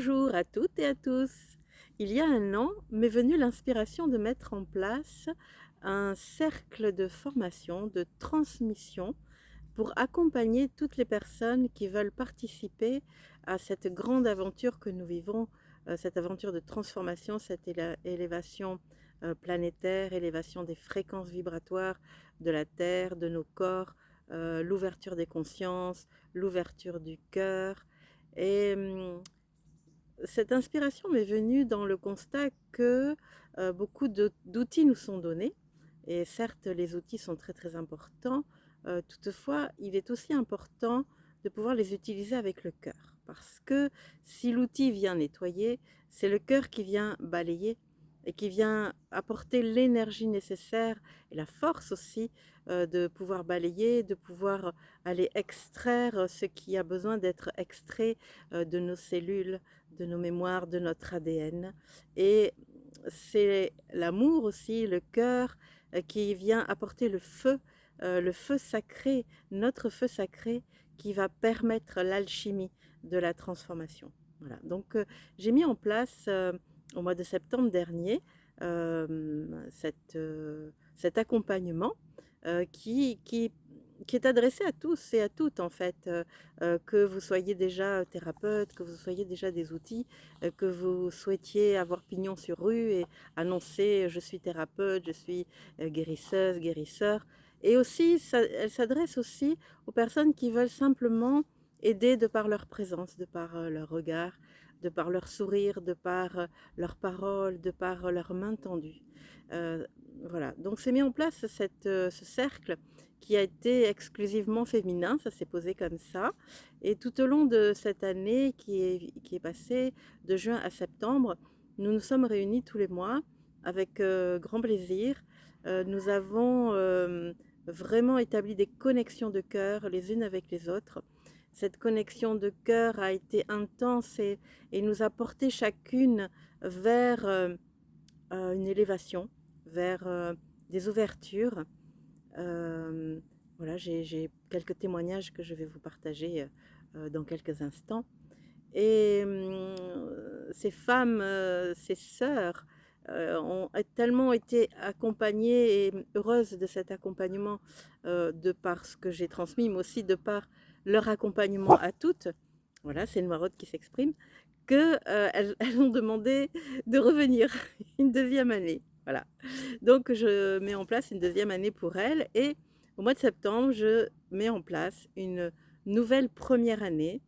Bonjour à toutes et à tous. Il y a un an m'est venue l'inspiration de mettre en place un cercle de formation, de transmission pour accompagner toutes les personnes qui veulent participer à cette grande aventure que nous vivons, cette aventure de transformation, cette élévation planétaire, élévation des fréquences vibratoires de la Terre, de nos corps, l'ouverture des consciences, l'ouverture du cœur. Et cette inspiration m'est venue dans le constat que beaucoup d'outils nous sont donnés. Et certes, les outils sont très très importants. Toutefois, il est aussi important de pouvoir les utiliser avec le cœur. Parce que si l'outil vient nettoyer, c'est le cœur qui vient balayer et qui vient apporter l'énergie nécessaire et la force aussi de pouvoir balayer, de pouvoir aller extraire ce qui a besoin d'être extrait de nos cellules, de nos mémoires, de notre ADN. Et c'est l'amour aussi, le cœur, qui vient apporter le feu sacré, notre feu sacré, qui va permettre l'alchimie de la transformation. Voilà. Donc, j'ai mis en place au mois de septembre dernier cet accompagnement qui est adressé à tous et à toutes en fait, que vous soyez déjà thérapeute, que vous soyez déjà des outils, que vous souhaitiez avoir pignon sur rue et annoncer je suis thérapeute, je suis guérisseuse, guérisseur. Et aussi, elle s'adresse aussi aux personnes qui veulent simplement aider de par leur présence, de par leur regard, de par leur sourire, de par leurs paroles, de par leurs mains tendues. Euh, voilà, donc c'est mis en place ce cercle qui a été exclusivement féminin, ça s'est posé comme ça. Et tout au long de cette année qui est passée, de juin à septembre, nous nous sommes réunis tous les mois avec grand plaisir. Nous avons vraiment établi des connexions de cœur les unes avec les autres. Cette connexion de cœur a été intense et nous a porté chacune vers une élévation, vers des ouvertures. Euh, voilà, j'ai quelques témoignages que je vais vous partager dans quelques instants. Et ces femmes, ces sœurs, ont tellement été accompagnées et heureuses de cet accompagnement, de par ce que j'ai transmis, mais aussi de par leur accompagnement à toutes. Voilà, c'est une Maraude qui s'exprime, que elles ont demandé de revenir une deuxième année. Voilà. Donc je mets en place une deuxième année pour elles et au mois de septembre, je mets en place une nouvelle première année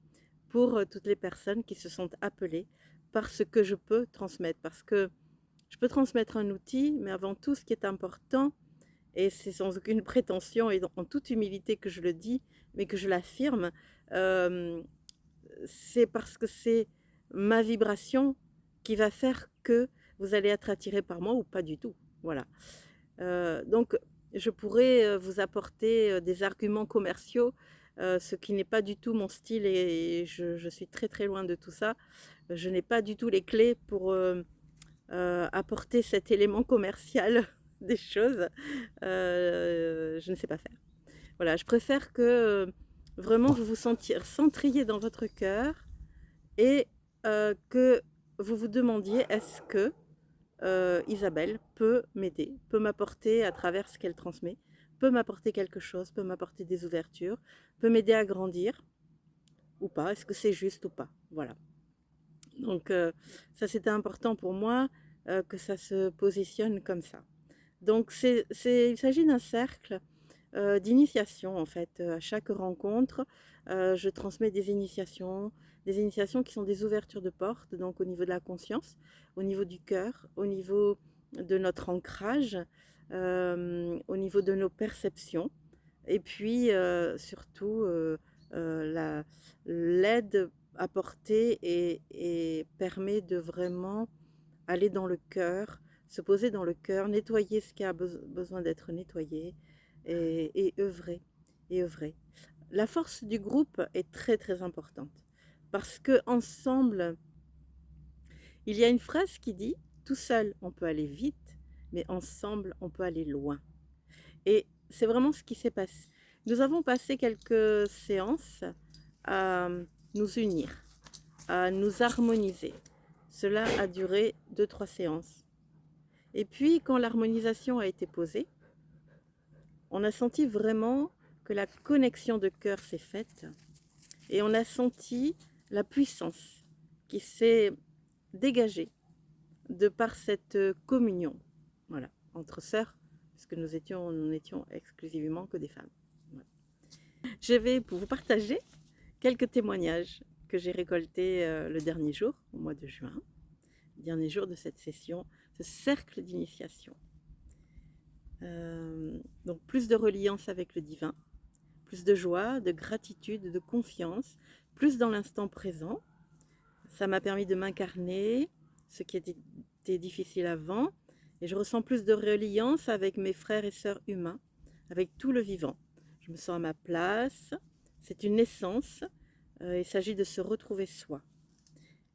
pour toutes les personnes qui se sont appelées par ce que je peux transmettre. Parce que je peux transmettre un outil, mais avant tout, ce qui est important, et c'est sans aucune prétention et en toute humilité que je le dis, mais que je l'affirme, euh, c'est parce que c'est ma vibration qui va faire que vous allez être attiré par moi ou pas du tout. Voilà. Donc, je pourrais vous apporter des arguments commerciaux, ce qui n'est pas du tout mon style et je suis très très loin de tout ça. Je n'ai pas du tout les clés pour apporter cet élément commercial des choses. Je ne sais pas faire. Voilà, je préfère que vraiment vous vous centriez dans votre cœur et que vous vous demandiez est-ce que Isabelle peut m'aider, peut m'apporter à travers ce qu'elle transmet, peut m'apporter quelque chose, peut m'apporter des ouvertures, peut m'aider à grandir ou pas, est-ce que c'est juste ou pas. Voilà. Donc ça c'était important pour moi que ça se positionne comme ça. Donc il s'agit d'un cercle d'initiation en fait. À chaque rencontre, je transmets des initiations qui sont des ouvertures de portes, donc au niveau de la conscience, au niveau du cœur, au niveau de notre ancrage, au niveau de nos perceptions, et puis surtout l'aide apportée et permet de vraiment aller dans le cœur, se poser dans le cœur, nettoyer ce qui a besoin d'être nettoyé et œuvrer, et œuvrer. La force du groupe est très très importante parce que ensemble, il y a une phrase qui dit tout seul on peut aller vite, mais ensemble on peut aller loin. Et c'est vraiment ce qui s'est passé. Nous avons passé quelques séances à nous unir, à nous harmoniser. Cela a duré 2-3 séances. Et puis, quand l'harmonisation a été posée, on a senti vraiment que la connexion de cœur s'est faite et on a senti la puissance qui s'est dégagée de par cette communion, voilà, entre sœurs, puisque nous n'étions exclusivement que des femmes. Voilà. Je vais vous partager quelques témoignages que j'ai récoltés le dernier jour, au mois de juin, le dernier jour de cette session, ce cercle d'initiation. Donc plus de reliance avec le divin, plus de joie, de gratitude, de confiance, plus dans l'instant présent. Ça m'a permis de m'incarner, ce qui était difficile avant, et je ressens plus de reliance avec mes frères et sœurs humains, avec tout le vivant. Je me sens à ma place, c'est une naissance, il s'agit de se retrouver soi.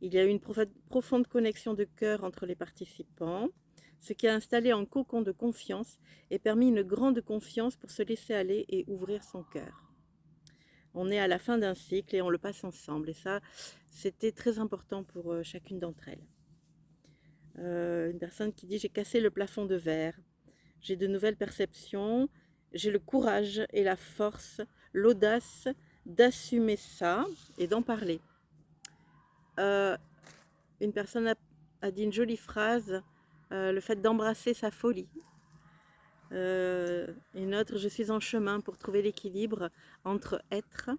Il y a eu une profonde connexion de cœur entre les participants, ce qui a installé un cocon de confiance et permis une grande confiance pour se laisser aller et ouvrir son cœur. On est à la fin d'un cycle et on le passe ensemble. Et ça, c'était très important pour chacune d'entre elles. Une personne qui dit « J'ai cassé le plafond de verre. J'ai de nouvelles perceptions. J'ai le courage et la force, l'audace d'assumer ça et d'en parler. » Une personne a dit une jolie phrase, le fait d'embrasser sa folie. Une autre, je suis en chemin pour trouver l'équilibre entre être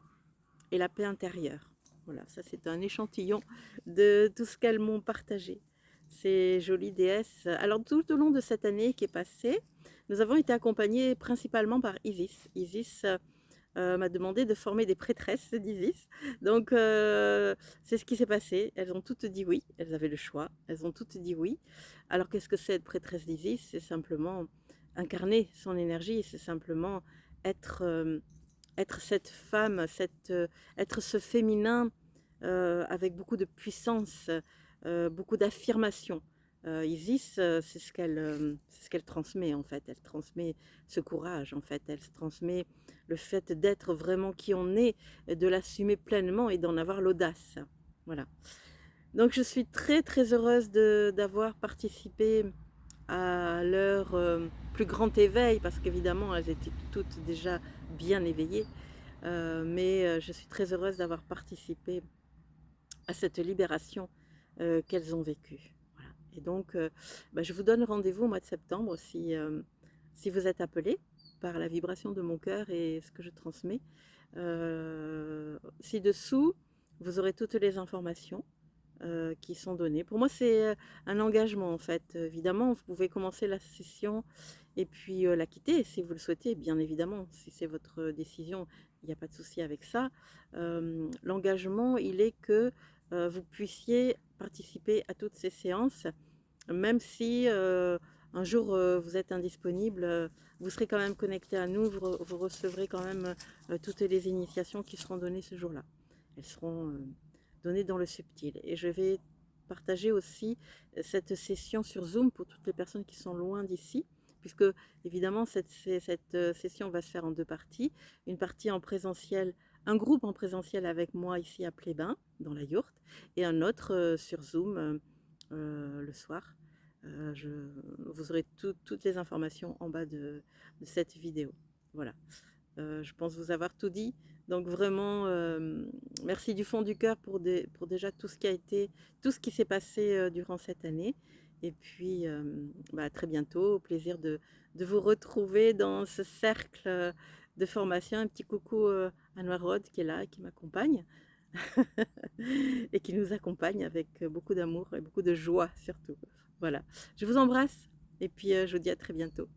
et la paix intérieure. Voilà, ça c'est un échantillon de tout ce qu'elles m'ont partagé. Ces jolies déesses. Alors tout au long de cette année qui est passée, nous avons été accompagnés principalement par Isis. Isis m'a demandé de former des prêtresses d'Isis. Donc c'est ce qui s'est passé. Elles ont toutes dit oui. Elles avaient le choix. Elles ont toutes dit oui. Alors qu'est-ce que c'est être prêtresse d'Isis? C'est simplement incarner son énergie. C'est simplement être cette femme, être ce féminin avec beaucoup de puissance, beaucoup d'affirmation. Isis, c'est ce qu'elle transmet en fait. Elle transmet ce courage en fait. Elle transmet le fait d'être vraiment qui on est, de l'assumer pleinement et d'en avoir l'audace. Voilà. Donc je suis très très heureuse d'avoir participé à leur plus grand éveil, parce qu'évidemment elles étaient toutes déjà bien éveillées, mais je suis très heureuse d'avoir participé à cette libération qu'elles ont vécue. Voilà. Et donc je vous donne rendez-vous au mois de septembre si vous êtes appelés par la vibration de mon cœur et ce que je transmets. Ci-dessous, vous aurez toutes les informations qui sont données. Pour moi, c'est un engagement en fait. Évidemment, vous pouvez commencer la session et puis la quitter si vous le souhaitez, bien évidemment. Si c'est votre décision, il n'y a pas de souci avec ça. L'engagement, il est que vous puissiez participer à toutes ces séances, même si un jour vous êtes indisponible, vous serez quand même connecté à nous, vous recevrez quand même toutes les initiations qui seront données ce jour-là. Elles seront données dans le subtil. Et je vais partager aussi cette session sur Zoom pour toutes les personnes qui sont loin d'ici, puisque évidemment cette session va se faire en deux parties. Une partie en présentiel, un groupe en présentiel avec moi ici à Plébin, dans la yourte, et un autre sur Zoom le soir. Vous aurez toutes les informations en bas de cette vidéo. Voilà. Je pense vous avoir tout dit. Donc vraiment, merci du fond du cœur pour déjà tout ce qui a été, tout ce qui s'est passé durant cette année. Et puis, à très bientôt. Au plaisir de vous retrouver dans ce cercle de formation. Un petit coucou à Noirod qui est là, qui m'accompagne. Et qui nous accompagne avec beaucoup d'amour et beaucoup de joie surtout. Voilà. Je vous embrasse et puis je vous dis à très bientôt.